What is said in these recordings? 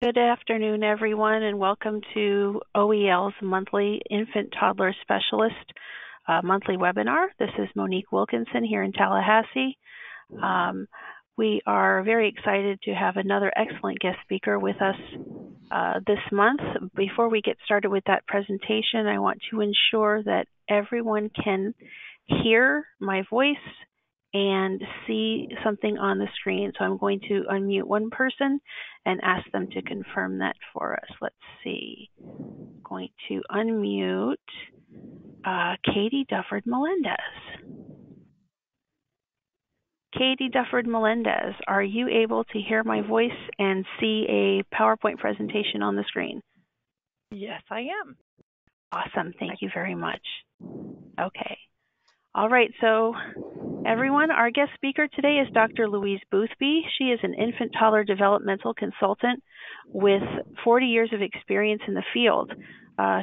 Good afternoon, everyone, and welcome to OEL's monthly Infant Toddler Specialist monthly webinar. This is Monique Wilkinson here in Tallahassee. We are very excited to have another excellent guest speaker with us this month. Before we get started with that presentation, I want to ensure that everyone can hear my voice and see something on the screen. So I'm going to unmute one person and ask them to confirm that for us. Let's see. I'm going to unmute Katie Dufford-Melendez. Katie Dufford-Melendez, are you able to hear my voice and see a PowerPoint presentation on the screen? Yes, I am. Awesome. Thank you very much. Okay. All right, so everyone, our guest speaker today is Dr. Louise Boothby. She is an infant toddler developmental consultant with 40 years of experience in the field.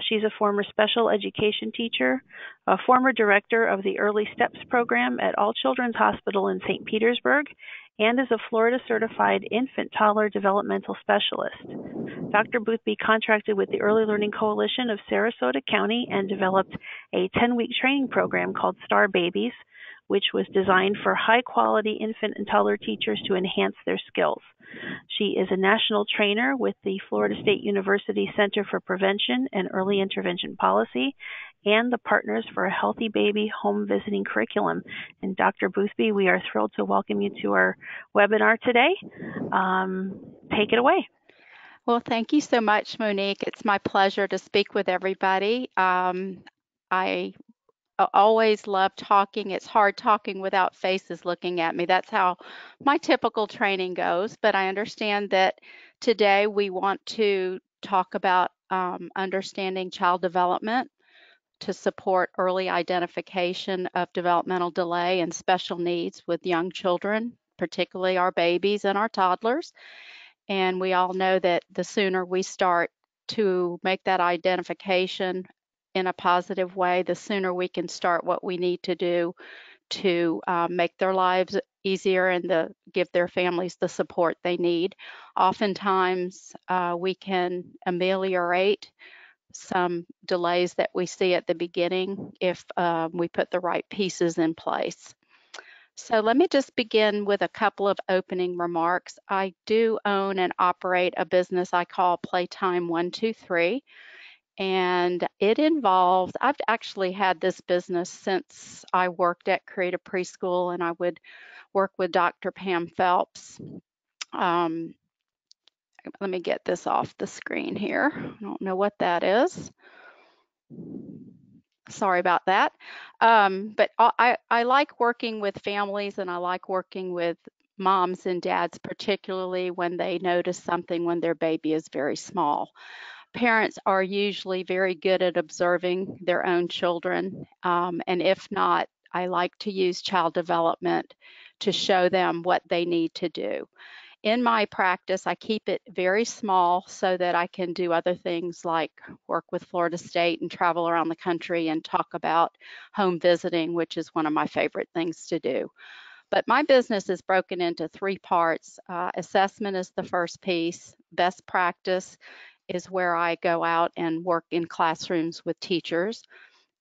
She's a former special education teacher, a former director of the Early Steps program at All Children's Hospital in St. Petersburg, and is a Florida certified infant toddler developmental specialist. Dr. Boothby contracted with the Early Learning Coalition of Sarasota County and developed a 10-week training program called Star Babies, which was designed for high-quality infant and toddler teachers to enhance their skills. She is a national trainer with the Florida State University Center for Prevention and Early Intervention Policy and the Partners for a Healthy Baby Home Visiting Curriculum. And Dr. Boothby, we are thrilled to welcome you to our webinar today. Take it away. Well, thank you so much, Monique. It's my pleasure to speak with everybody. I always love talking. It's hard talking without faces looking at me. That's how my typical training goes. But I understand that today we want to talk about understanding child development to support early identification of developmental delay and special needs with young children, particularly our babies and our toddlers. And we all know that the sooner we start to make that identification in a positive way, the sooner we can start what we need to do to make their lives easier and give their families the support they need. Oftentimes, we can ameliorate some delays that we see at the beginning if we put the right pieces in place. So let me just begin with a couple of opening remarks. I do own and operate a business I call Playtime 123, and it involves, I've actually had this business since I worked at Creative Preschool, and I would work with Dr. Pam Phelps. Let me get this off the screen here. I don't know what that is. Sorry about that. But I like working with families, and I like working with moms and dads, particularly when they notice something when their baby is very small. Parents are usually very good at observing their own children, and if not, I like to use child development to show them what they need to do. In my practice, I keep it very small so that I can do other things like work with Florida State and travel around the country and talk about home visiting, which is one of my favorite things to do. But my business is broken into three parts. Assessment is the first piece. Best practice is where I go out and work in classrooms with teachers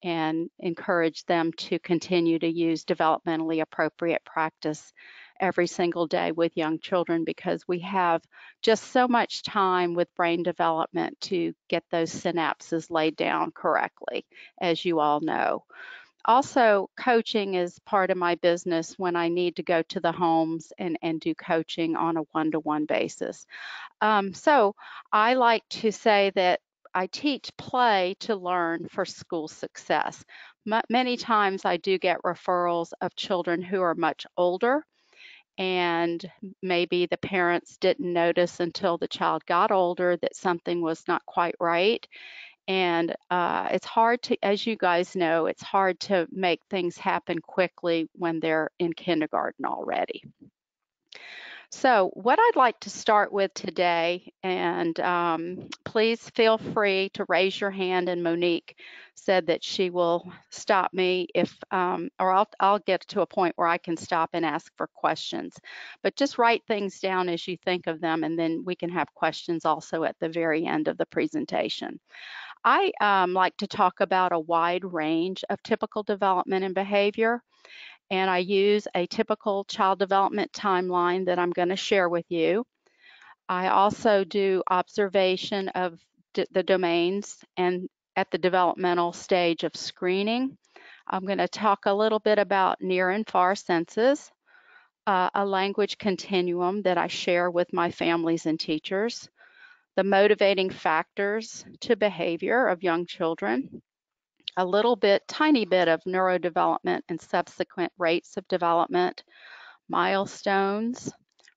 and encourage them to continue to use developmentally appropriate practice every single day with young children, because we have just so much time with brain development to get those synapses laid down correctly, as you all know. Also, coaching is part of my business when I need to go to the homes and do coaching on a one-to-one basis. So I like to say that I teach play to learn for school success. Many times I do get referrals of children who are much older, and maybe the parents didn't notice until the child got older that something was not quite right. And it's hard to, as you guys know, it's hard to make things happen quickly when they're in kindergarten already. So what I'd like to start with today, and please feel free to raise your hand, and Monique said that she will stop me if, or I'll get to a point where I can stop and ask for questions. But just write things down as you think of them, and then we can have questions also at the very end of the presentation. I like to talk about a wide range of typical development and behavior, and I use a typical child development timeline that I'm going to share with you. I also do observation of the domains and at the developmental stage of screening. I'm going to talk a little bit about near and far senses, a language continuum that I share with my families and teachers, the motivating factors to behavior of young children, a little bit, tiny bit of neurodevelopment and subsequent rates of development, milestones,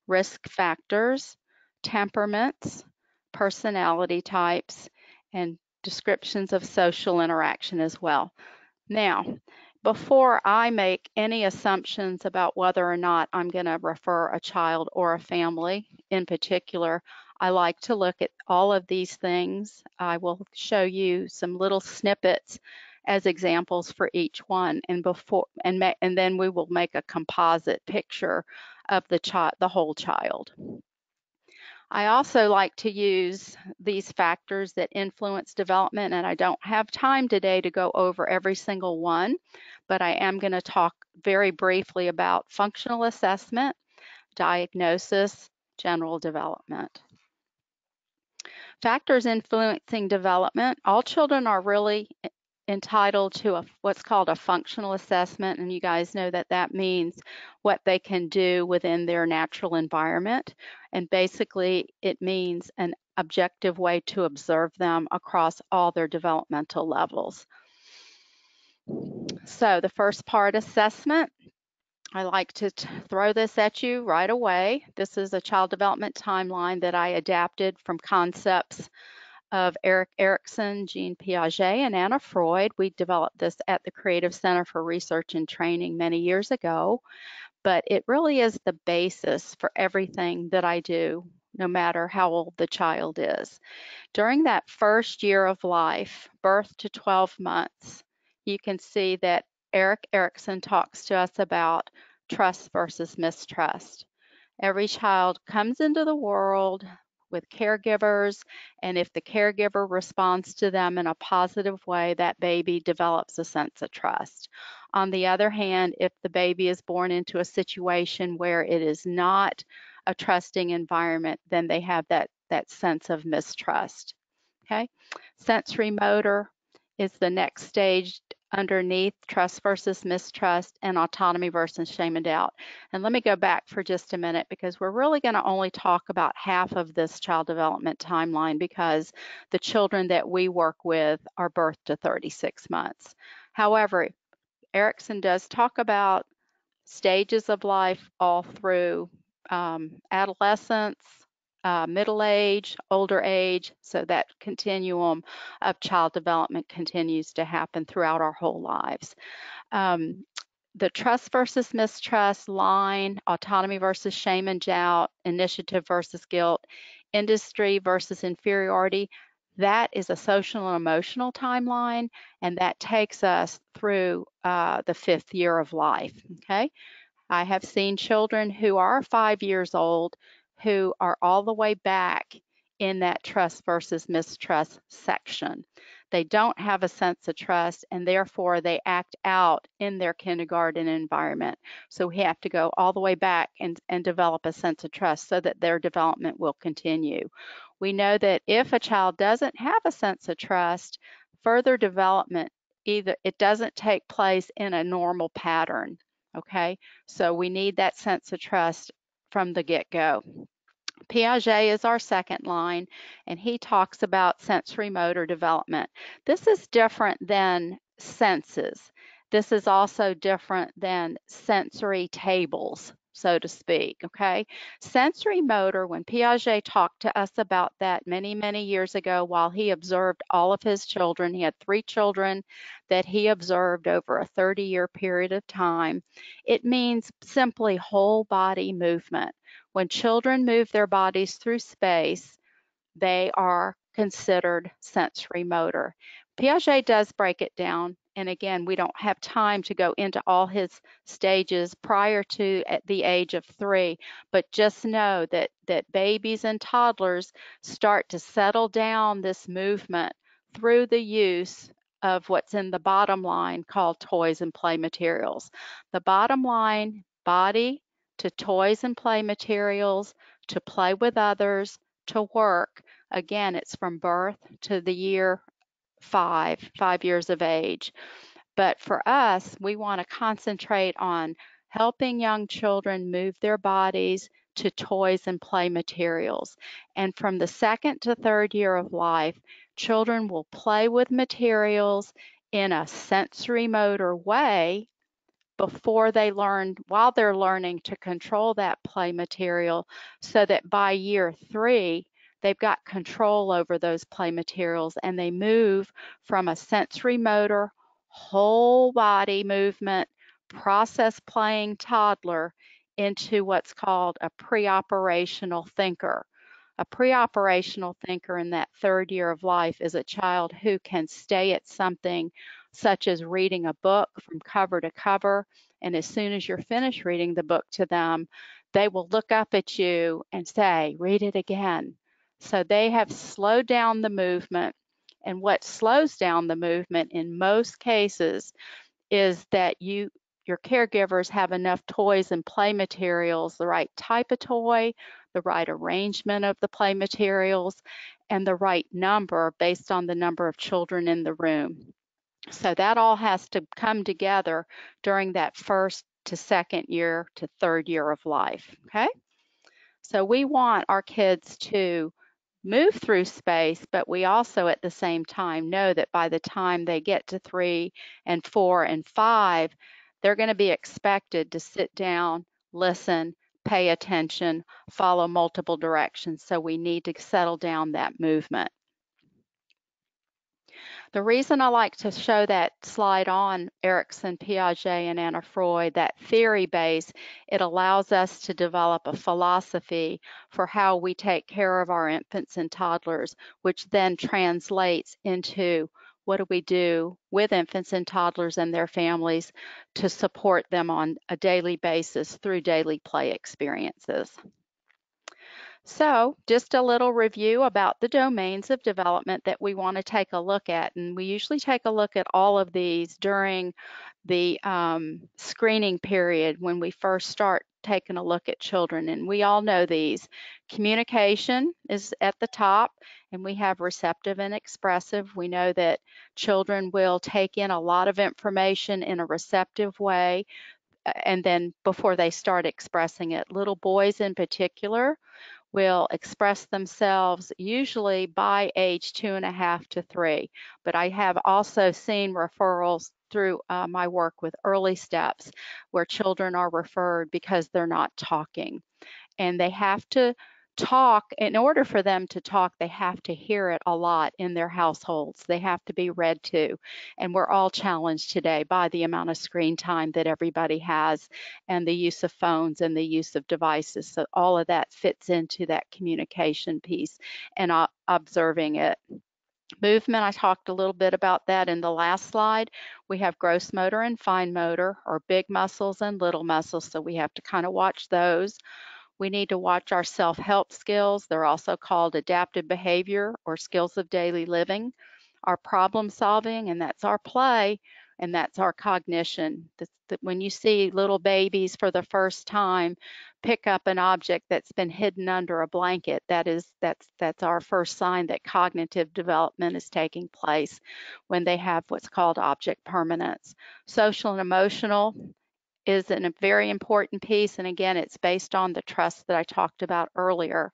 risk factors, temperaments, personality types, and descriptions of social interaction as well. Now, before I make any assumptions about whether or not I'm going to refer a child or a family in particular, I like to look at all of these things. I will show you some little snippets as examples for each one, and then we will make a composite picture of the whole child. I also like to use these factors that influence development, and I don't have time today to go over every single one, but I am going to talk very briefly about functional assessment, diagnosis, general development. Factors influencing development. All children are really entitled to what's called a functional assessment, and you guys know that that means what they can do within their natural environment, and basically it means an objective way to observe them across all their developmental levels. So the first part, assessment. I like to throw this at you right away. This is a child development timeline that I adapted from concepts of Erik Erikson, Jean Piaget, and Anna Freud. We developed this at the Creative Center for Research and Training many years ago, but it really is the basis for everything that I do, no matter how old the child is. During that first year of life, birth to 12 months, you can see that Erik Erikson talks to us about trust versus mistrust. Every child comes into the world with caregivers, and if the caregiver responds to them in a positive way, that baby develops a sense of trust. On the other hand, if the baby is born into a situation where it is not a trusting environment, then they have that sense of mistrust. Okay, sensory motor is the next stage underneath trust versus mistrust, and autonomy versus shame and doubt. And let me go back for just a minute, because we're really going to only talk about half of this child development timeline, because the children that we work with are birth to 36 months. However, Erikson does talk about stages of life all through adolescence, middle age, older age, so that continuum of child development continues to happen throughout our whole lives. The trust versus mistrust line, autonomy versus shame and doubt, initiative versus guilt, industry versus inferiority, that is a social and emotional timeline, and that takes us through the 5th year of life, okay? I have seen children who are 5 years old who are all the way back in that trust versus mistrust section. They don't have a sense of trust, and therefore they act out in their kindergarten environment. So we have to go all the way back and develop a sense of trust so that their development will continue. We know that if a child doesn't have a sense of trust, further development, either it doesn't take place in a normal pattern. Okay, so we need that sense of trust from the get-go. Piaget is our second line, and he talks about sensory motor development. This is different than senses. This is also different than sensory tables. so to speak, okay? Sensory motor, when Piaget talked to us about that many, many years ago while he observed all of his children, he had 3 children that he observed over a 30-year period of time. It means simply whole body movement. When children move their bodies through space, they are considered sensory motor. Piaget does break it down, and again, we don't have time to go into all his stages prior to at the age of 3, but just know that babies and toddlers start to settle down this movement through the use of what's in the bottom line called toys and play materials. The bottom line, body to toys and play materials, to play with others, to work. Again, it's from birth to the year 5 years of age. But for us, we want to concentrate on helping young children move their bodies to toys and play materials. And from the 2nd to 3rd year of life, children will play with materials in a sensory motor way before they learn, while they're learning to control that play material, so that by year 3, they've got control over those play materials and they move from a sensory motor, whole body movement, process playing toddler into what's called a pre-operational thinker. A pre-operational thinker in that 3rd year of life is a child who can stay at something such as reading a book from cover to cover, and as soon as you're finished reading the book to them, they will look up at you and say, "Read it again." So they have slowed down the movement, and what slows down the movement in most cases is that your caregivers have enough toys and play materials, the right type of toy, the right arrangement of the play materials, and the right number based on the number of children in the room. So that all has to come together during that 1st to 2nd year to 3rd year of life, okay? So we want our kids to move through space, but we also at the same time know that by the time they get to 3 and 4 and 5, they're going to be expected to sit down, listen, pay attention, follow multiple directions. So we need to settle down that movement. The reason I like to show that slide on Erikson, Piaget, and Anna Freud, that theory base, it allows us to develop a philosophy for how we take care of our infants and toddlers, which then translates into what do we do with infants and toddlers and their families to support them on a daily basis through daily play experiences. So just a little review about the domains of development that we want to take a look at. And we usually take a look at all of these during the screening period when we first start taking a look at children. And we all know these. Communication is at the top, and we have receptive and expressive. We know that children will take in a lot of information in a receptive way, and then before they start expressing it. Little boys in particular will express themselves usually by age 2.5 to 3. But I have also seen referrals through my work with early steps where children are referred because they're not talking. And they have to talk. In order for them to talk, they have to hear it a lot in their households. They have to be read to. And we're all challenged today by the amount of screen time that everybody has and the use of phones and the use of devices. So all of that fits into that communication piece and observing it. Movement, I talked a little bit about that in the last slide. We have gross motor and fine motor, or big muscles and little muscles, so we have to kind of watch those. We need to watch our self-help skills. They're also called adaptive behavior or skills of daily living. Our problem solving, and that's our play, and that's our cognition. When you see little babies for the first time pick up an object that's been hidden under a blanket, that's our first sign that cognitive development is taking place when they have what's called object permanence. Social and emotional is a very important piece, and again, it's based on the trust that I talked about earlier.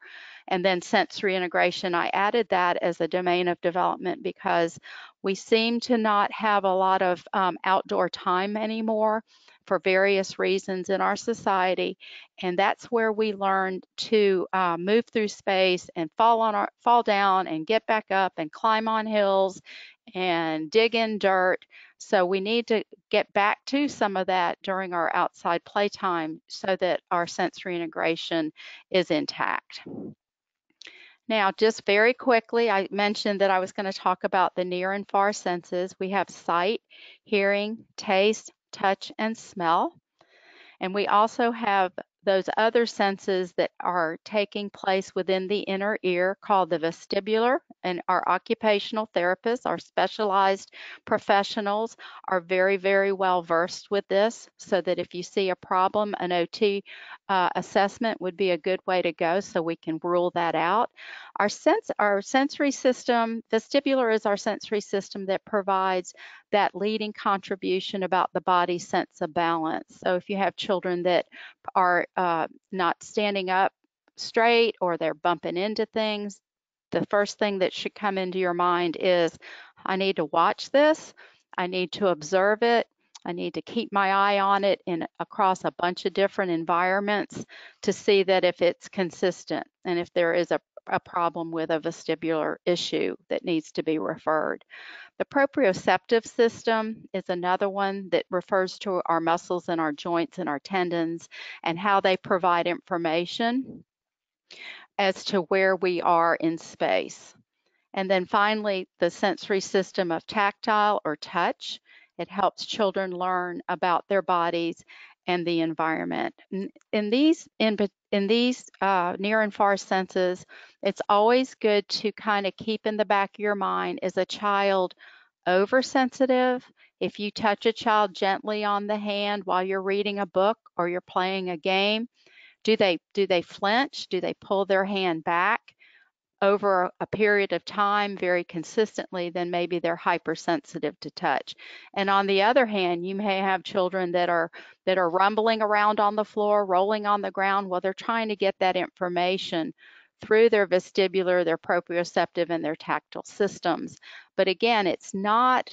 And then sensory integration, I added that as a domain of development because we seem to not have a lot of outdoor time anymore for various reasons in our society, and that's where we learn to move through space and fall down and get back up and climb on hills and dig in dirt. So we need to get back to some of that during our outside playtime so that our sensory integration is intact. Now, just very quickly, I mentioned that I was going to talk about the near and far senses. We have sight, hearing, taste, touch, and smell. And we also have those other senses that are taking place within the inner ear called the vestibular, and our occupational therapists, our specialized professionals are very, very well versed with this, so that if you see a problem, an OT assessment would be a good way to go so we can rule that out. Our sensory system, vestibular is our sensory system that provides that leading contribution about the body's sense of balance. So if you have children that are not standing up straight or they're bumping into things, the first thing that should come into your mind is, I need to watch this, I need to observe it, I need to keep my eye on it across a bunch of different environments to see that if it's consistent and if there is a problem with a vestibular issue that needs to be referred. The proprioceptive system is another one that refers to our muscles and our joints and our tendons and how they provide information as to where we are in space. And then finally, the sensory system of tactile or touch. It helps children learn about their bodies and the environment. In these near and far senses, it's always good to kind of keep in the back of your mind, is a child oversensitive? If you touch a child gently on the hand while you're reading a book or you're playing a game, do they flinch? Do they pull their hand back? Over a period of time very consistently, then maybe they're hypersensitive to touch. And on the other hand, you may have children that are rumbling around on the floor, rolling on the ground. Well, they're trying to get that information through their vestibular, their proprioceptive, and their tactile systems. But again, it's not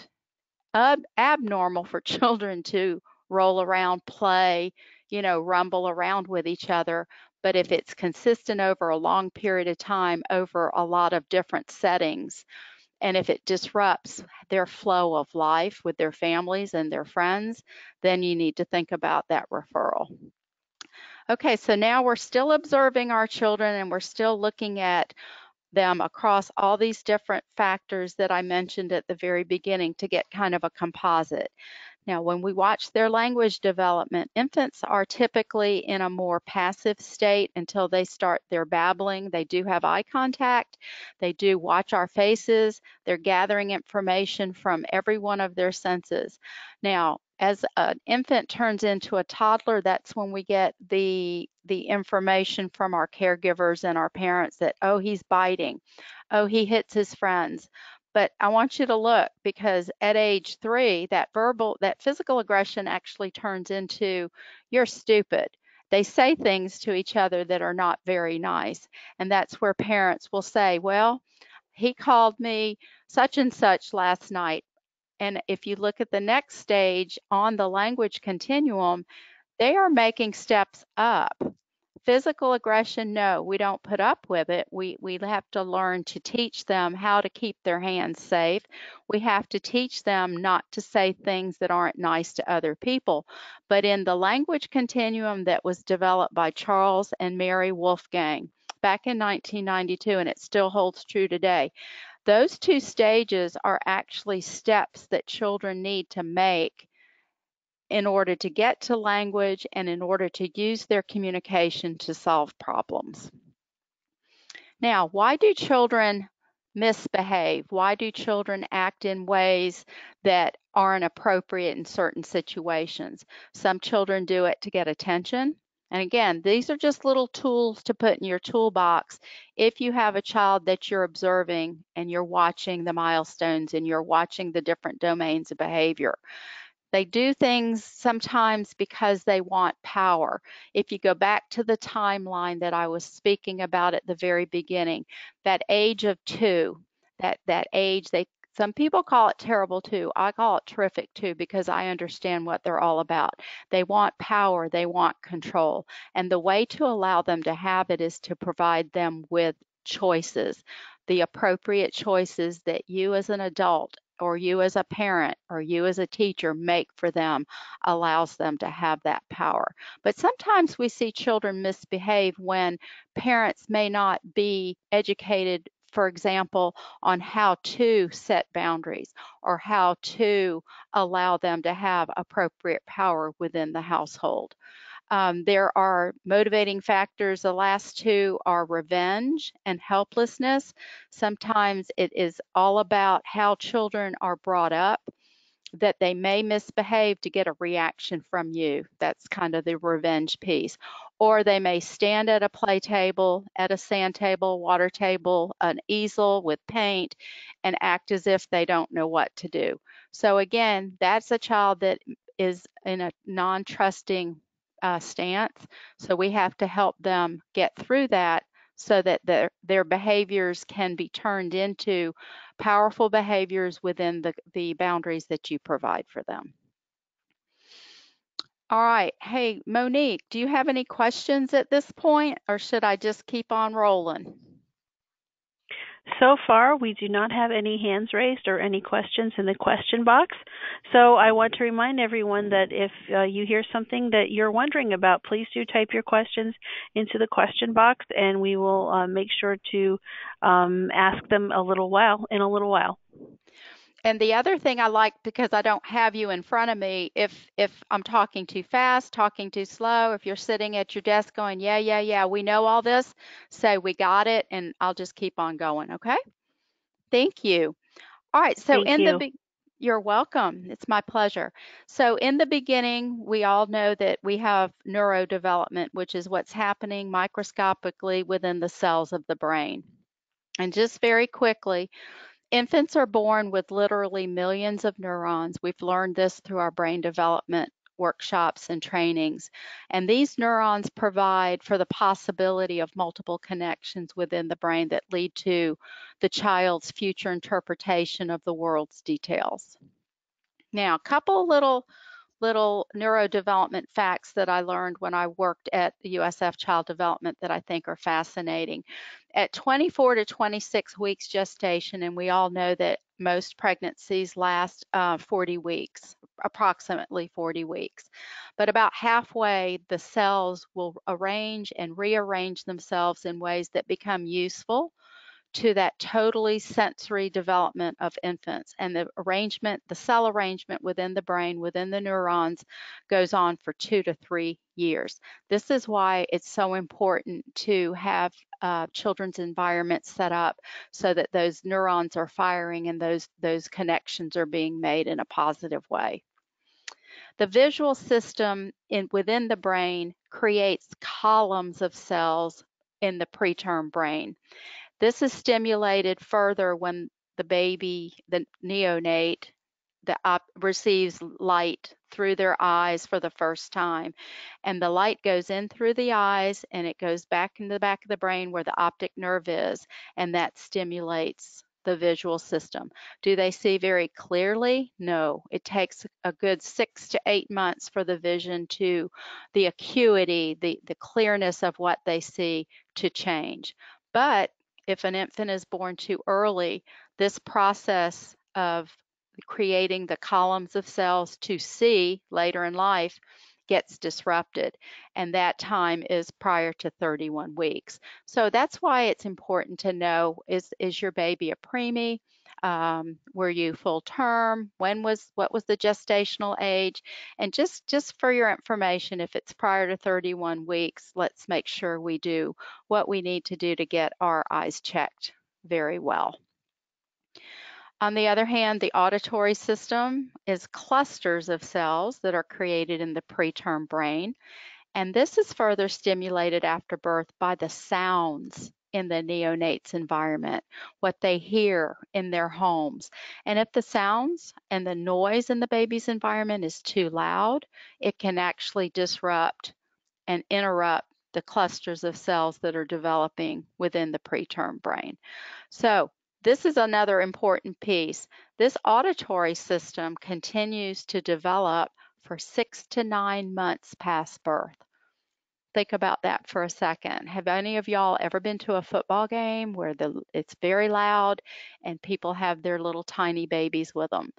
abnormal for children to roll around, play, rumble around with each other. But if it's consistent over a long period of time, over a lot of different settings, and if it disrupts their flow of life with their families and their friends, then you need to think about that referral. Okay, so now we're still observing our children and we're still looking at them across all these different factors that I mentioned at the very beginning to get kind of a composite. Now, when we watch their language development, infants are typically in a more passive state until they start their babbling. They do have eye contact. They do watch our faces. They're gathering information from every one of their senses. Now, as an infant turns into a toddler, that's when we get the information from our caregivers and our parents that, oh, he's biting. Oh, he hits his friends. But I want you to look, because at age 3, that physical aggression actually turns into, you're stupid. They say things to each other that are not very nice. And that's where parents will say, well, he called me such and such last night. And if you look at the next stage on the language continuum, they are making steps up. Physical aggression, no, we don't put up with it. We have to learn to teach them how to keep their hands safe. We have to teach them not to say things that aren't nice to other people. But in the language continuum that was developed by Charles and Mary Wolfgang back in 1992, and it still holds true today, those 2 stages are actually steps that children need to make in order to get to language and in order to use their communication to solve problems. Now, why do children misbehave? Why do children act in ways that aren't appropriate in certain situations? Some children do it to get attention. And again, these are just little tools to put in your toolbox if you have a child that you're observing and you're watching the milestones and you're watching the different domains of behavior. They do things sometimes because they want power. If you go back to the timeline that I was speaking about at the very beginning, that age of 2, that age, Some people call it terrible too. I call it terrific too because I understand what they're all about. They want power, they want control. And the way to allow them to have it is to provide them with choices, the appropriate choices that you as an adult or you as a parent or you as a teacher make for them allows them to have that power. But sometimes we see children misbehave when parents may not be educated, for example, on how to set boundaries or how to allow them to have appropriate power within the household. There are motivating factors. The last two are revenge and helplessness. Sometimes it is all about how children are brought up, that they may misbehave to get a reaction from you. That's kind of the revenge piece. Or they may stand at a play table, at a sand table, water table, an easel with paint, and act as if they don't know what to do. So again, that's a child that is in a non-trusting stance. So we have to help them get through that so that their behaviors can be turned into powerful behaviors within the boundaries that you provide for them. All right. Hey, Monique, do you have any questions at this point, or should I just keep on rolling? So far, we do not have any hands raised or any questions in the question box. So I want to remind everyone that if you hear something that you're wondering about, please do type your questions into the question box, and we will make sure to ask them in a little while. And the other thing I like, because I don't have you in front of me, if I'm talking too fast, talking too slow, if you're sitting at your desk going, yeah, we know all this, say we got it, and I'll just keep on going, okay? Thank you. All right, so Thank you. you're welcome. It's my pleasure. So in the beginning, we all know that we have neurodevelopment, which is what's happening microscopically within the cells of the brain. And just very quickly, infants are born with literally millions of neurons. We've learned this through our brain development workshops and trainings. And these neurons provide for the possibility of multiple connections within the brain that lead to the child's future interpretation of the world's details. Now, a couple little neurodevelopment facts that I learned when I worked at the USF Child Development that I think are fascinating. At 24 to 26 weeks gestation, and we all know that most pregnancies last 40 weeks, approximately 40 weeks. But about halfway, the cells will arrange and rearrange themselves in ways that become useful to that totally sensory development of infants. And the cell arrangement within the brain, within the neurons, goes on for 2 to 3 years. This is why it's so important to have children's environments set up so that those neurons are firing and those connections are being made in a positive way. The visual system within the brain creates columns of cells in the preterm brain. This is stimulated further when the baby, the neonate, receives light through their eyes for the first time. And the light goes in through the eyes and it goes back in the back of the brain where the optic nerve is, and that stimulates the visual system. Do they see very clearly? No. It takes a good 6 to 8 months for the vision to, the acuity, the clearness of what they see to change. But if an infant is born too early, this process of creating the columns of cells to see later in life gets disrupted, and that time is prior to 31 weeks. So that's why it's important to know, is your baby a preemie? Were you full term? What was the gestational age? And just for your information, if it's prior to 31 weeks, let's make sure we do what we need to do to get our eyes checked very well. On the other hand, the auditory system is clusters of cells that are created in the preterm brain, and this is further stimulated after birth by the sounds in the neonate's environment, what they hear in their homes. And if the sounds and the noise in the baby's environment is too loud, it can actually disrupt and interrupt the clusters of cells that are developing within the preterm brain. So this is another important piece. This auditory system continues to develop for 6 to 9 months past birth. Think about that for a second. Have any of y'all ever been to a football game where it's very loud and people have their little tiny babies with them?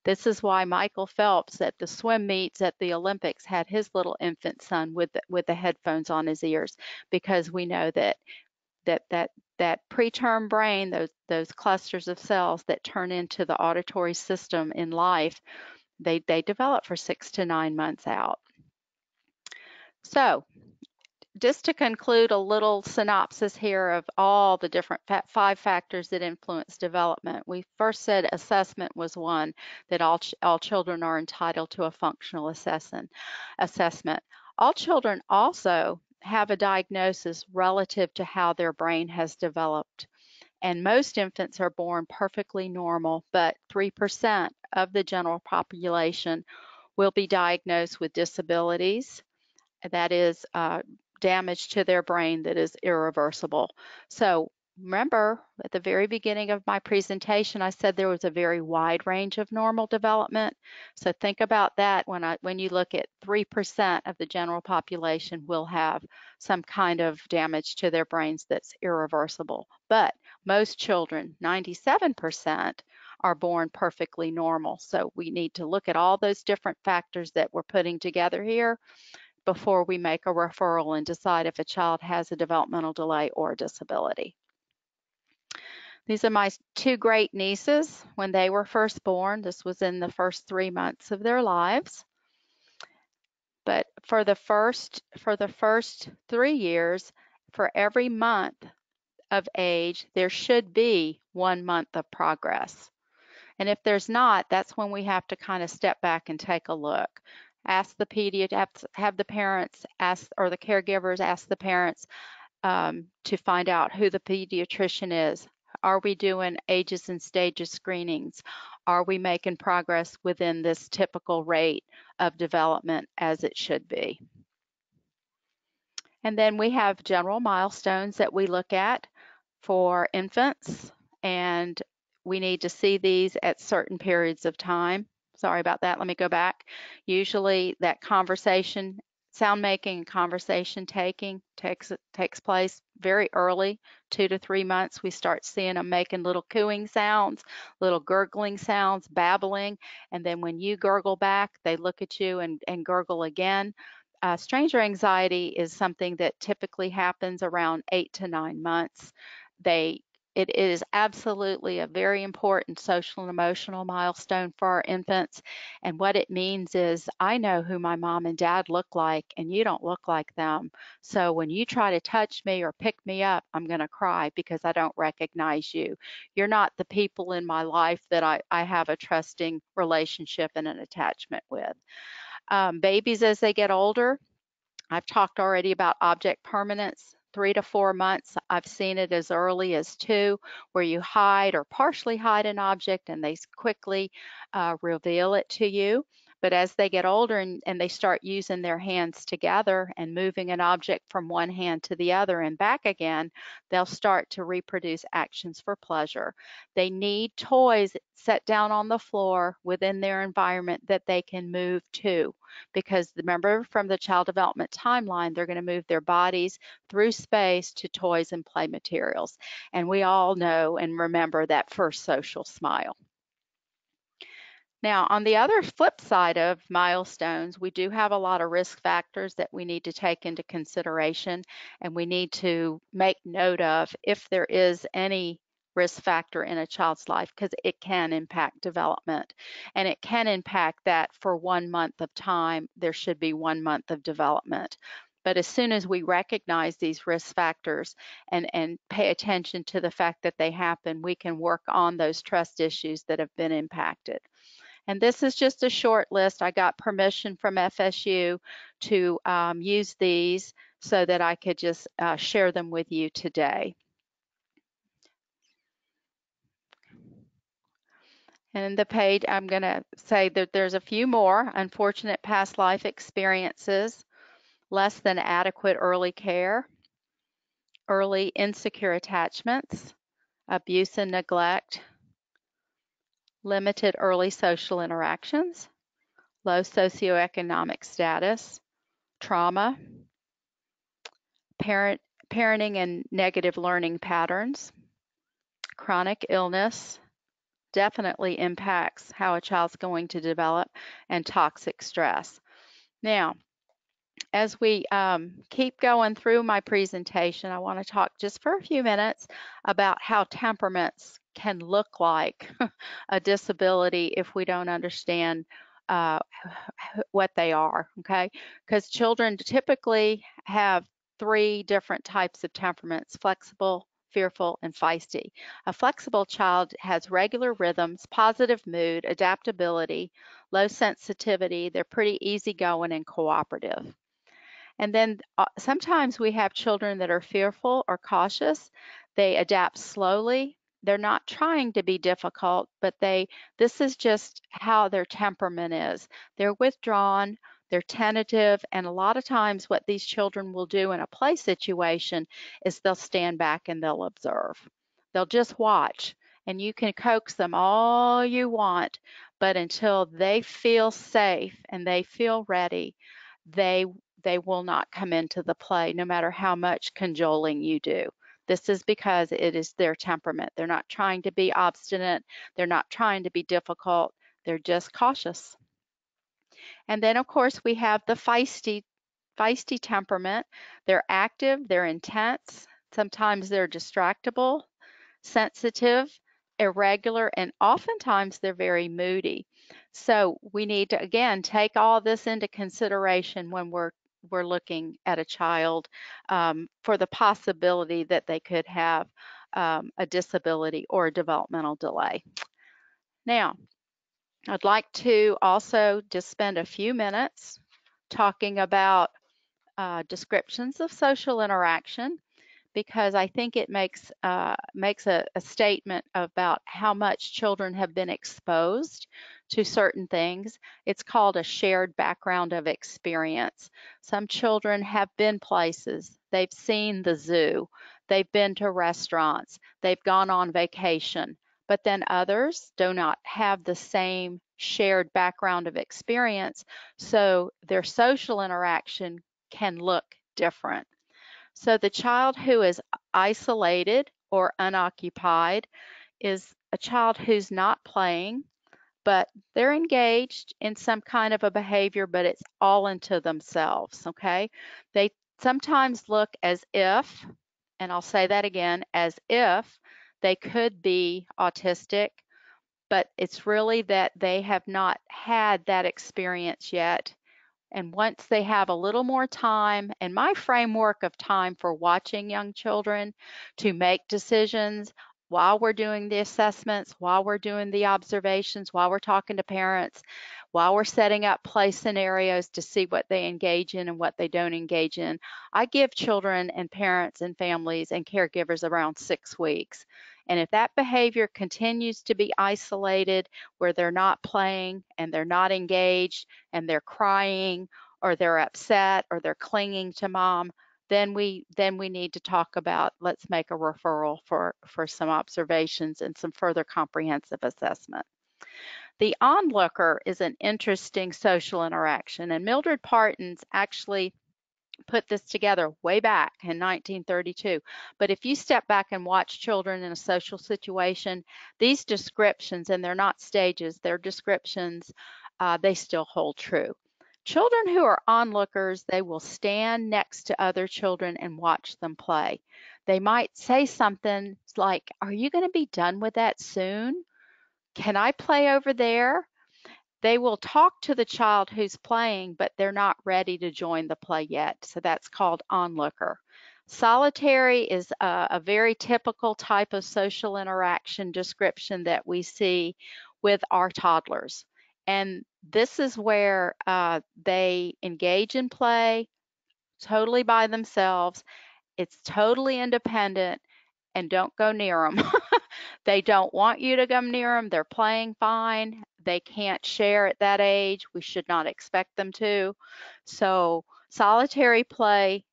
This is why Michael Phelps at the swim meets at the Olympics had his little infant son with the headphones on his ears, because we know that preterm brain, those clusters of cells that turn into the auditory system in life, they develop for 6 to 9 months out. So just to conclude, a little synopsis here of all the different 5 factors that influence development. We first said assessment was one, that all children are entitled to a functional assessment. All children also have a diagnosis relative to how their brain has developed. And most infants are born perfectly normal, but 3% of the general population will be diagnosed with disabilities. That is damage to their brain that is irreversible. So remember, at the very beginning of my presentation, I said there was a very wide range of normal development. So think about that when you look at 3% of the general population will have some kind of damage to their brains that's irreversible. But most children, 97%, are born perfectly normal. So we need to look at all those different factors that we're putting together here before we make a referral and decide if a child has a developmental delay or a disability. These are my 2 great nieces when they were first born. This was in the first 3 months of their lives. But for the first 3 years, for every month of age, there should be 1 month of progress. And if there's not, that's when we have to kind of step back and take a look. Ask the pediatrician, have the parents ask, or the caregivers ask the parents to find out who the pediatrician is. Are we doing ages and stages screenings? Are we making progress within this typical rate of development as it should be? And then we have general milestones that we look at for infants, and we need to see these at certain periods of time. Sorry about that. Let me go back. Usually that conversation, sound making and conversation taking takes place very early, 2 to 3 months. We start seeing them making little cooing sounds, little gurgling sounds, babbling. And then when you gurgle back, they look at you and gurgle again. Stranger anxiety is something that typically happens around 8 to 9 months. It is absolutely a very important social and emotional milestone for our infants. And what it means is, I know who my mom and dad look like, and you don't look like them. So when you try to touch me or pick me up, I'm going to cry because I don't recognize you. You're not the people in my life that I have a trusting relationship and an attachment with. Babies, as they get older, I've talked already about object permanence. 3 to 4 months, I've seen it as early as 2, where you hide or partially hide an object and they quickly reveal it to you. But as they get older and they start using their hands together and moving an object from one hand to the other and back again, they'll start to reproduce actions for pleasure. They need toys set down on the floor within their environment that they can move to, because remember, from the child development timeline, they're going to move their bodies through space to toys and play materials. And we all know and remember that first social smile. Now, on the other flip side of milestones, we do have a lot of risk factors that we need to take into consideration, and we need to make note of if there is any risk factor in a child's life, because it can impact development, and it can impact that for 1 month of time, there should be 1 month of development. But as soon as we recognize these risk factors and pay attention to the fact that they happen, we can work on those trust issues that have been impacted. And this is just a short list. I got permission from FSU to use these so that I could just share them with you today. And the page, I'm going to say that there's a few more: unfortunate past life experiences, less than adequate early care, early insecure attachments, abuse and neglect, limited early social interactions, low socioeconomic status, trauma, parenting and negative learning patterns, chronic illness definitely impacts how a child's going to develop, and toxic stress. Now, as we keep going through my presentation, I want to talk just for a few minutes about how temperaments can look like a disability if we don't understand uh, what they are, okay? Because children typically have three different types of temperaments: flexible, fearful, and feisty. A flexible child has regular rhythms, positive mood, adaptability, low sensitivity. They're pretty easygoing and cooperative. And then sometimes we have children that are fearful or cautious. They adapt slowly. They're not trying to be difficult, but this is just how their temperament is. They're withdrawn, they're tentative, and a lot of times what these children will do in a play situation is they'll stand back and they'll observe. They'll just watch, and you can coax them all you want, but until they feel safe and they feel ready, they they will not come into the play no matter how much cajoling you do. This is because it is their temperament. They're not trying to be obstinate. They're not trying to be difficult. They're just cautious. And then, of course, we have the feisty temperament. They're active, they're intense. Sometimes they're distractible, sensitive, irregular, and oftentimes they're very moody. So we need to, again, take all this into consideration when we're looking at a child for the possibility that they could have a disability or a developmental delay. Now, I'd like to also just spend a few minutes talking about descriptions of social interaction, because I think it makes a statement about how much children have been exposed to certain things. It's called a shared background of experience. Some children have been places, they've seen the zoo, they've been to restaurants, they've gone on vacation, but then others do not have the same shared background of experience, so their social interaction can look different. So the child who is isolated or unoccupied is a child who's not playing, but they're engaged in some kind of a behavior, but it's all into themselves, okay? They sometimes look as if, and I'll say that again, as if they could be autistic, but it's really that they have not had that experience yet. And once they have a little more time, and my framework of time for watching young children to make decisions while we're doing the assessments, while we're doing the observations, while we're talking to parents, while we're setting up play scenarios to see what they engage in and what they don't engage in, I give children and parents and families and caregivers around 6 weeks. And if that behavior continues to be isolated, where they're not playing and they're not engaged and they're crying or they're upset or they're clinging to mom, then we need to talk about, let's make a referral for some observations and some further comprehensive assessment. The onlooker is an interesting social interaction, and Mildred Partons actually put this together way back in 1932. But if you step back and watch children in a social situation, these descriptions, and they're not stages, they're descriptions, they still hold true. Children who are onlookers, they will stand next to other children and watch them play. They might say something like, "Are you going to be done with that soon? Can I play over there?" They will talk to the child who's playing, but they're not ready to join the play yet. So that's called onlooker. Solitary is a very typical type of social interaction description that we see with our toddlers. And this is where they engage in play totally by themselves. It's totally independent, and don't go near them. They don't want you to come near them. They're playing fine. They can't share at that age. We should not expect them to. So solitary play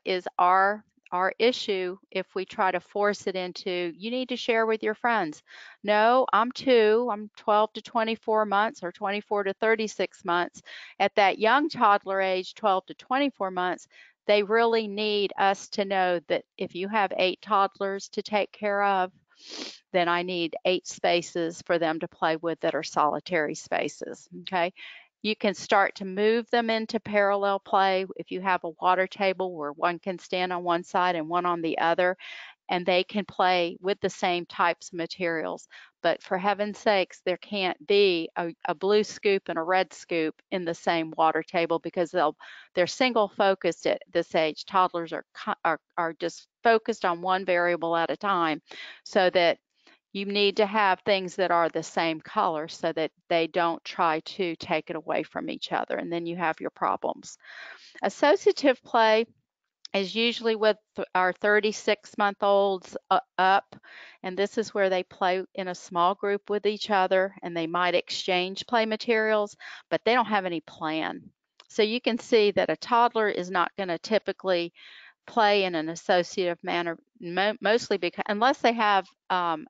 is our our issue if we try to force it into, you need to share with your friends. No, I'm 12 to 24 months or 24 to 36 months. At that young toddler age, 12 to 24 months, they really need us to know that if you have 8 toddlers to take care of, then I need 8 spaces for them to play with that are solitary spaces, okay? You can start to move them into parallel play if you have a water table where one can stand on one side and one on the other, and they can play with the same types of materials. But for heaven's sakes, there can't be a blue scoop and a red scoop in the same water table, because they're single focused at this age. Toddlers are just focused on one variable at a time, so that you need to have things that are the same color so that they don't try to take it away from each other, and then you have your problems. Associative play is usually with our 36-month-olds up, and this is where they play in a small group with each other, and they might exchange play materials, but they don't have any plan. So you can see that a toddler is not going to typically play in an associative manner, mostly because unless they have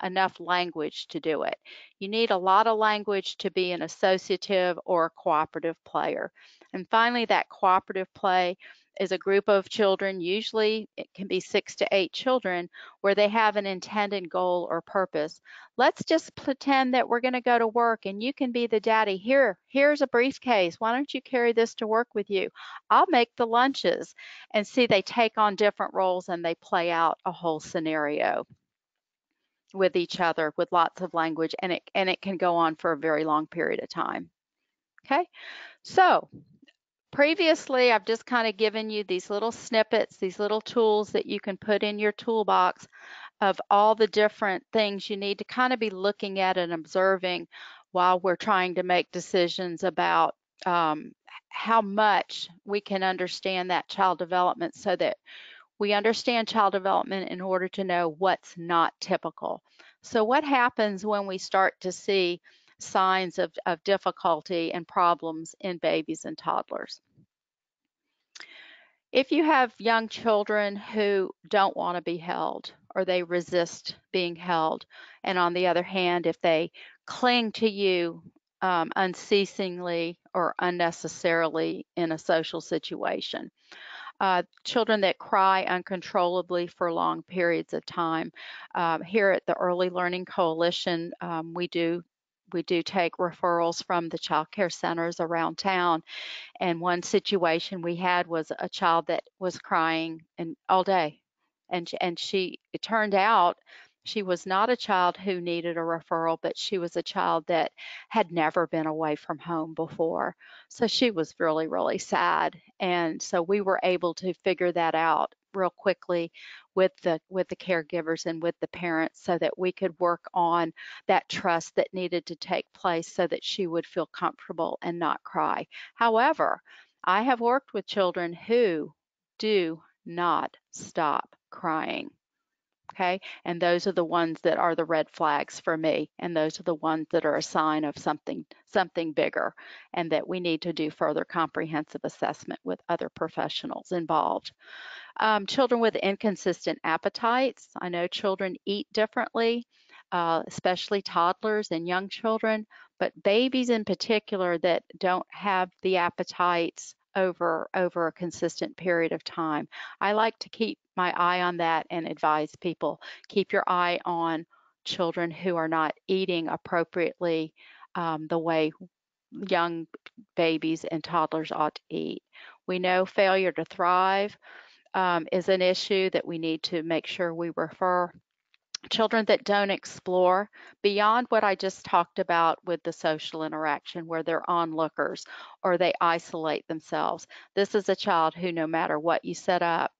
enough language to do it. You need a lot of language to be an associative or a cooperative player. And finally, that cooperative play is a group of children, usually it can be 6 to 8 children, where they have an intended goal or purpose. Let's just pretend that we're going to go to work and you can be the daddy. Here's a briefcase. Why don't you carry this to work with you? I'll make the lunches. And see, they take on different roles and they play out a whole scenario with each other with lots of language, and it can go on for a very long period of time. Okay, so previously I've just kind of given you these little snippets, these little tools that you can put in your toolbox of all the different things you need to kind of be looking at and observing while we're trying to make decisions about how much we can understand that child development, so that we understand child development in order to know what's not typical. So what happens when we start to see signs of difficulty and problems in babies and toddlers? If you have young children who don't want to be held, or they resist being held, and on the other hand, if they cling to you unceasingly or unnecessarily in a social situation, children that cry uncontrollably for long periods of time. Here at the Early Learning Coalition, we do take referrals from the child care centers around town. And one situation we had was a child that was crying all day. It turned out she was not a child who needed a referral, but she was a child that had never been away from home before. So she was really, really sad. And so we were able to figure that out real quickly with the caregivers and with the parents, so that we could work on that trust that needed to take place so that she would feel comfortable and not cry. However, I have worked with children who do not stop crying. Okay, and those are the ones that are the red flags for me, and those are the ones that are a sign of something bigger, and that we need to do further comprehensive assessment with other professionals involved. Children with inconsistent appetites. I know children eat differently, especially toddlers and young children, but babies in particular that don't have the appetites over a consistent period of time. I like to keep my eye on that and advise people, keep your eye on children who are not eating appropriately the way young babies and toddlers ought to eat. We know failure to thrive is an issue that we need to make sure we refer. Children that don't explore beyond what I just talked about with the social interaction, where they're onlookers or they isolate themselves. This is a child who, no matter what you set up,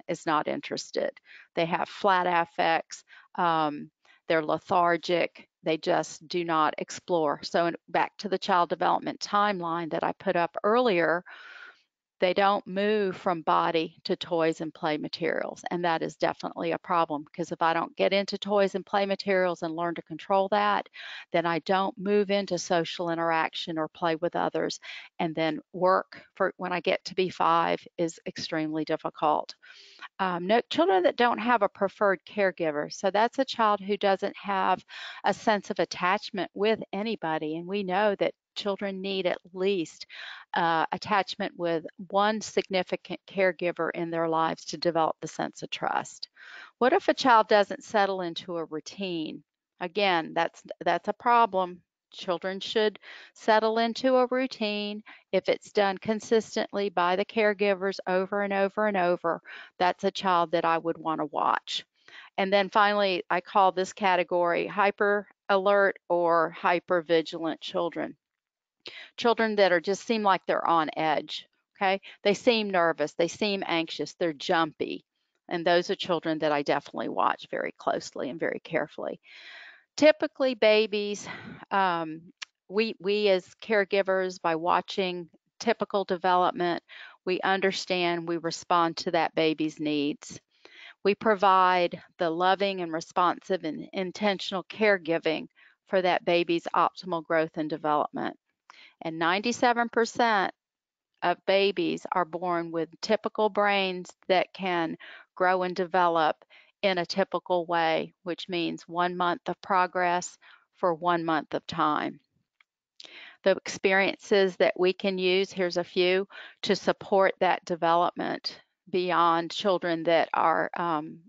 is not interested. They have flat affects. They're lethargic. They just do not explore. So back to the child development timeline that I put up earlier, they don't move from body to toys and play materials. And that is definitely a problem, because if I don't get into toys and play materials and learn to control that, then I don't move into social interaction or play with others. And then work for when I get to be 5 is extremely difficult. No, children that don't have a preferred caregiver. So that's a child who doesn't have a sense of attachment with anybody. And we know that children need at least attachment with one significant caregiver in their lives to develop the sense of trust. What if a child doesn't settle into a routine? Again, that's a problem. Children should settle into a routine. If it's done consistently by the caregivers over and over and over, that's a child that I would want to watch. And then finally, I call this category hyper alert or hyper vigilant children. Children that are just seem like they're on edge. Okay. They seem nervous, they seem anxious, they're jumpy. And those are children that I definitely watch very closely and very carefully. Typically, babies, we as caregivers, by watching typical development, we understand, we respond to that baby's needs. We provide the loving and responsive and intentional caregiving for that baby's optimal growth and development. And 97% of babies are born with typical brains that can grow and develop in a typical way, which means 1 month of progress for 1 month of time. The experiences that we can use, here's a few, to support that development beyond children that are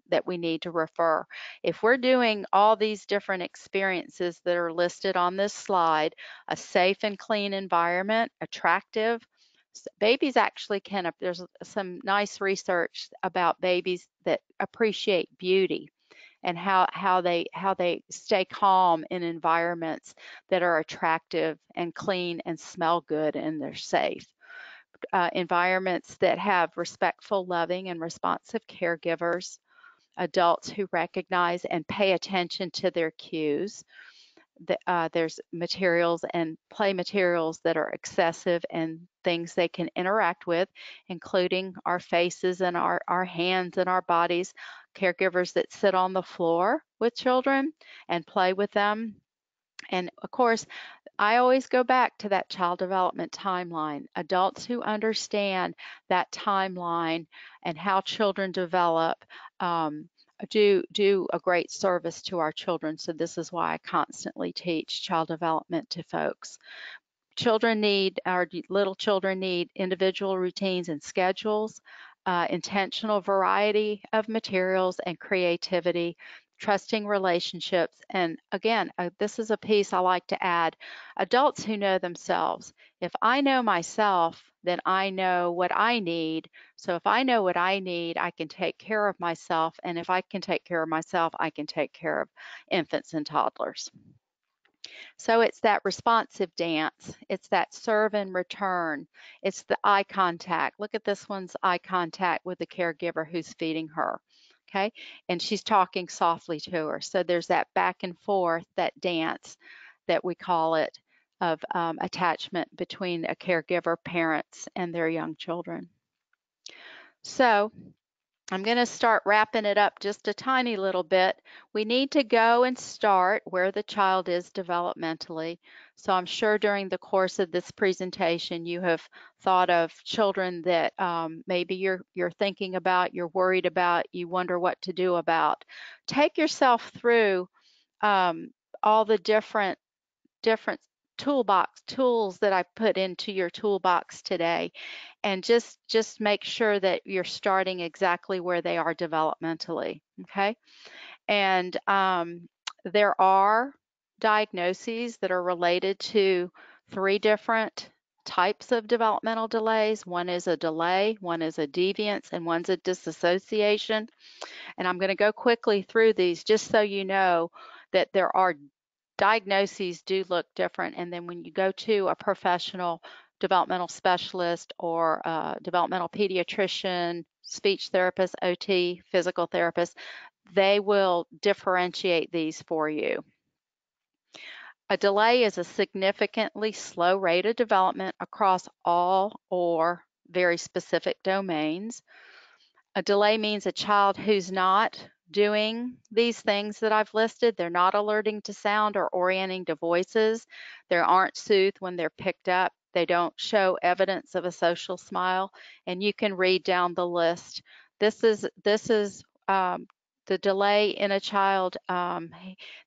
that we need to refer. If we're doing all these different experiences that are listed on this slide, a safe and clean environment, attractive, babies actually can, there's some nice research about babies that appreciate beauty and how they stay calm in environments that are attractive and clean and smell good and they're safe. Environments that have respectful, loving, and responsive caregivers, adults who recognize and pay attention to their cues. There's materials and play materials that are excessive and things they can interact with, including our faces and our hands and our bodies. Caregivers that sit on the floor with children and play with them. And of course, I always go back to that child development timeline. Adults who understand that timeline and how children develop do a great service to our children. So this is why I constantly teach child development to folks. Our little children need individual routines and schedules, intentional variety of materials and creativity, trusting relationships. And again, this is a piece I like to add, adults who know themselves. If I know myself, then I know what I need. So if I know what I need, I can take care of myself. And if I can take care of myself, I can take care of infants and toddlers. So it's that responsive dance. It's that serve and return. It's the eye contact. Look at this one's eye contact with the caregiver who's feeding her. Okay. And she's talking softly to her. So there's that back and forth, that dance that we call it, of attachment between a caregiver, parents, and their young children. So I'm going to start wrapping it up just a tiny little bit. We need to go and start where the child is developmentally. So I'm sure during the course of this presentation, you have thought of children that maybe you're thinking about, you're worried about, you wonder what to do about. Take yourself through all the different tools that I put into your toolbox today, and just make sure that you're starting exactly where they are developmentally. Okay. And there are diagnoses that are related to 3 different types of developmental delays. One is a delay, one is a deviance, and one's a disassociation. And I'm going to go quickly through these just so you know that there are diagnoses do look different. And then when you go to a professional developmental specialist or a developmental pediatrician, speech therapist, OT, physical therapist, they will differentiate these for you. A delay is a significantly slow rate of development across all or very specific domains. A delay means a child who's not doing these things that I've listed. They're not alerting to sound or orienting to voices. They aren't soothed when they're picked up. They don't show evidence of a social smile. And you can read down the list This is the delay in a child.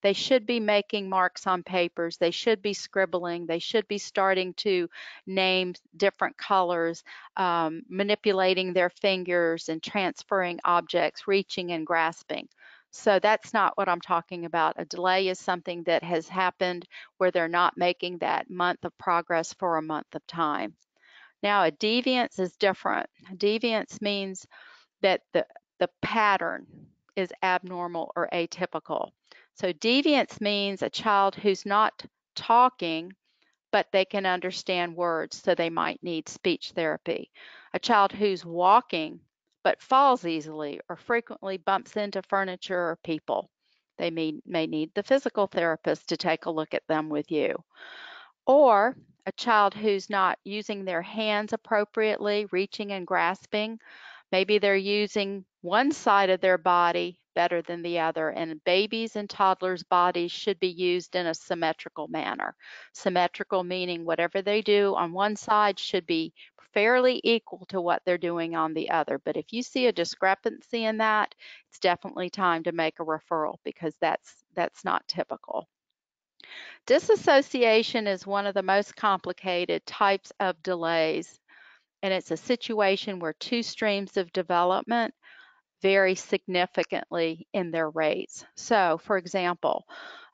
They should be making marks on papers. They should be scribbling. They should be starting to name different colors, manipulating their fingers and transferring objects, reaching and grasping. So that's not what I'm talking about. A delay is something that has happened where they're not making that month of progress for a month of time. Now, a deviance is different. Deviance means that the pattern is abnormal or atypical. So deviance means a child who's not talking, but they can understand words, so they might need speech therapy. A child who's walking, but falls easily or frequently bumps into furniture or people. They may need the physical therapist to take a look at them with you. Or a child who's not using their hands appropriately, reaching and grasping. Maybe they're using one side of their body better than the other, and babies and toddlers' bodies should be used in a symmetrical manner. Symmetrical meaning whatever they do on one side should be fairly equal to what they're doing on the other. But if you see a discrepancy in that, it's definitely time to make a referral because that's not typical. Disassociation is one of the most complicated types of delays, and it's a situation where two streams of development vary significantly in their rates. So, for example,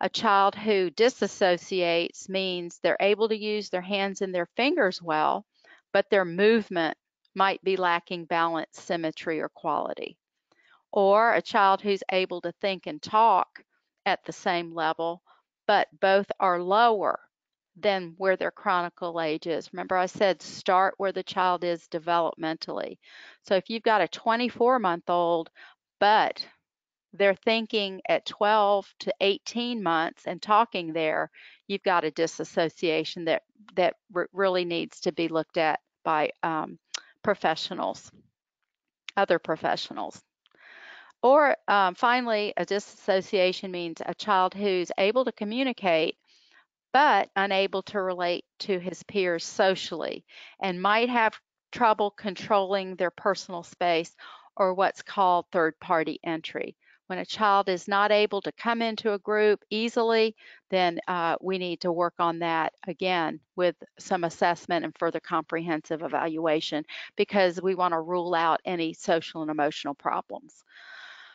a child who disassociates means they're able to use their hands and their fingers well, but their movement might be lacking balance, symmetry, or quality. Or a child who's able to think and talk at the same level, but both are lower than where their chronicle age is. Remember, I said start where the child is developmentally. So if you've got a 24-month-old, but they're thinking at 12 to 18 months and talking there, you've got a disassociation that really needs to be looked at by professionals, other professionals. Or finally, a disassociation means a child who's able to communicate but unable to relate to his peers socially and might have trouble controlling their personal space or what's called third-party entry. When a child is not able to come into a group easily, then we need to work on that again with some assessment and further comprehensive evaluation because we want to rule out any social and emotional problems.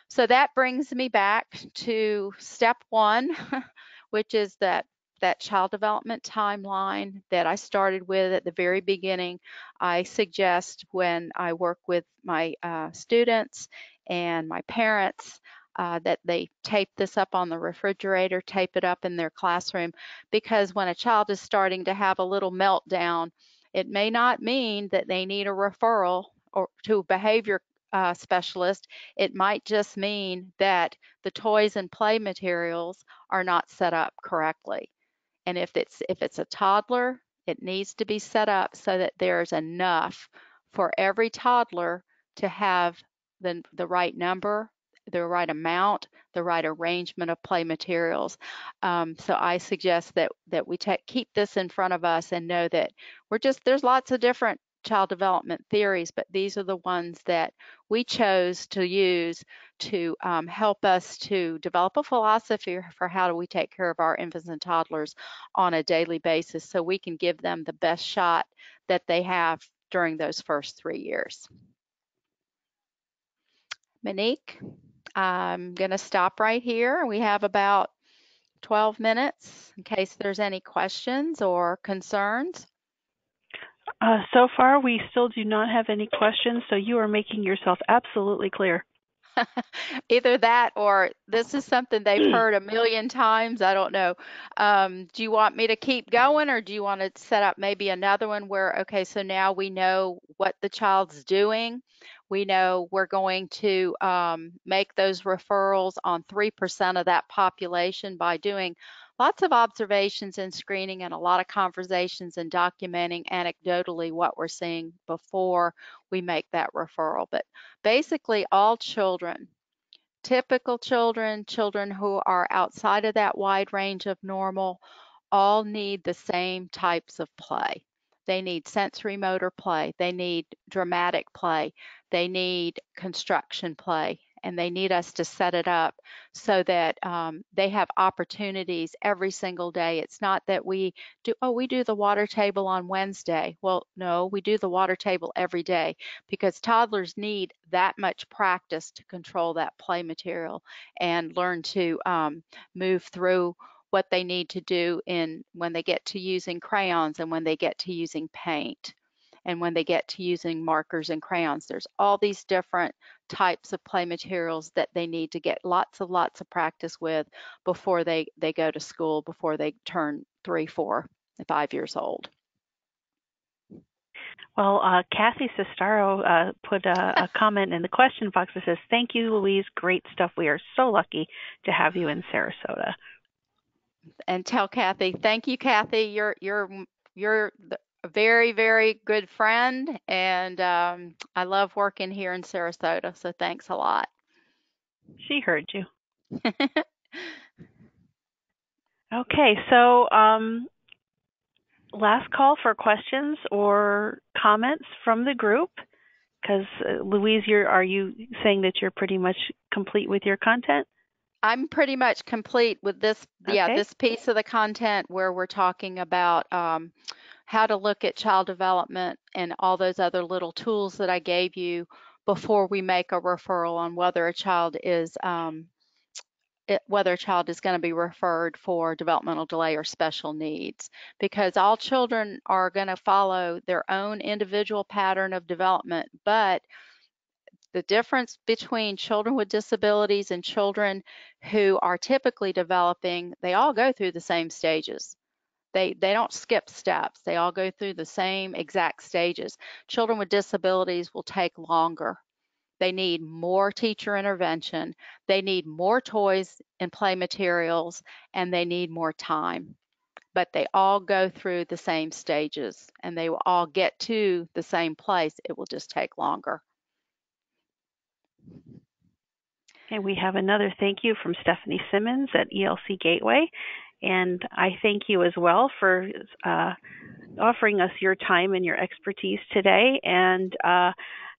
So that brings me back to step one, which is that child development timeline that I started with at the very beginning. I suggest when I work with my students and my parents that they tape this up on the refrigerator, tape it up in their classroom, because when a child is starting to have a little meltdown, it may not mean that they need a referral or to a behavior specialist. It might just mean that the toys and play materials are not set up correctly. And if it's a toddler, it needs to be set up so that there's enough for every toddler to have the right number, the right amount, the right arrangement of play materials. So I suggest that we keep this in front of us and know that there's lots of different child development theories, but these are the ones that we chose to use to help us to develop a philosophy for how do we take care of our infants and toddlers on a daily basis so we can give them the best shot that they have during those first 3 years. Monique, I'm going to stop right here. We have about 12 minutes in case there's any questions or concerns. So far, we still do not have any questions, so you are making yourself absolutely clear. Either that or this is something they've heard a million times. I don't know. Do you want me to keep going or do you want to set up maybe another one where, okay, so now we know what the child's doing. We know we're going to make those referrals on 3% of that population by doing lots of observations and screening and a lot of conversations and documenting anecdotally what we're seeing before we make that referral. But basically all children, typical children, children who are outside of that wide range of normal, all need the same types of play. They need sensory motor play. They need dramatic play. They need construction play. And they need us to set it up so that they have opportunities every single day. It's not that we do the water table on Wednesday. Well, no, we do the water table every day because toddlers need that much practice to control that play material and learn to move through what they need to do when they get to using crayons and when they get to using paint and when they get to using markers and crayons. There's all these different types of play materials that they need to get lots of practice with before they go to school, before they turn 3, 4, and 5 years old. Well, Kathy Sestaro put a comment in the question box that says, "Thank you, Louise. Great stuff. We are so lucky to have you in Sarasota." And tell Kathy, thank you, Kathy. You're a very, very good friend, and I love working here in Sarasota. So thanks a lot. She heard you. Okay, so last call for questions or comments from the group. Because Louise, are you saying that you're pretty much complete with your content? I'm pretty much complete with this. Okay. Yeah, this piece of the content where we're talking about how to look at child development and all those other little tools that I gave you before we make a referral on whether a child is going to be referred for developmental delay or special needs, because all children are going to follow their own individual pattern of development, but the difference between children with disabilities and children who are typically developing, they all go through the same stages. They don't skip steps. They all go through the same exact stages. Children with disabilities will take longer. They need more teacher intervention. They need more toys and play materials, and they need more time. But they all go through the same stages, and they will all get to the same place. It will just take longer. And we have another thank you from Stephanie Simmons at ELC Gateway. And I thank you as well for offering us your time and your expertise today. And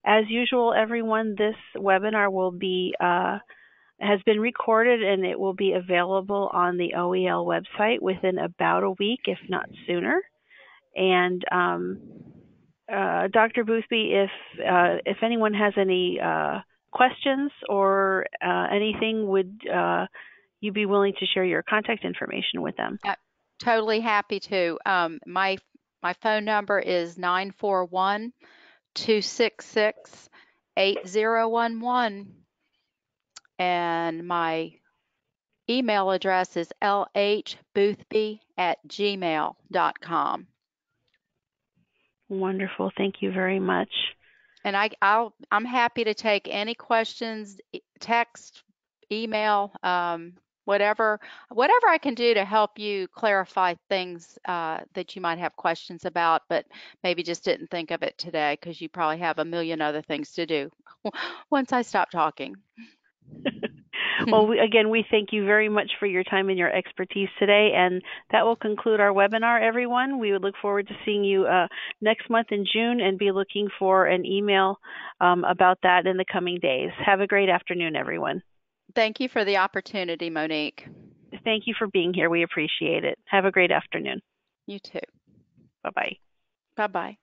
as usual, everyone, this webinar will be has been recorded and it will be available on the OEL website within about a week, if not sooner. And Dr. Boothby, if anyone has any questions or anything, would you be willing to share your contact information with them? Totally happy to. My phone number is 941-266-8011, and my email address is lhboothby@gmail.com. Wonderful. Thank you very much. And I'm happy to take any questions, text, email, whatever I can do to help you clarify things that you might have questions about, but maybe just didn't think of it today because you probably have a million other things to do once I stop talking. Well, we thank you very much for your time and your expertise today, and that will conclude our webinar, everyone. We would look forward to seeing you next month in June and be looking for an email about that in the coming days. Have a great afternoon, everyone. Thank you for the opportunity, Monique. Thank you for being here. We appreciate it. Have a great afternoon. You too. Bye-bye. Bye-bye.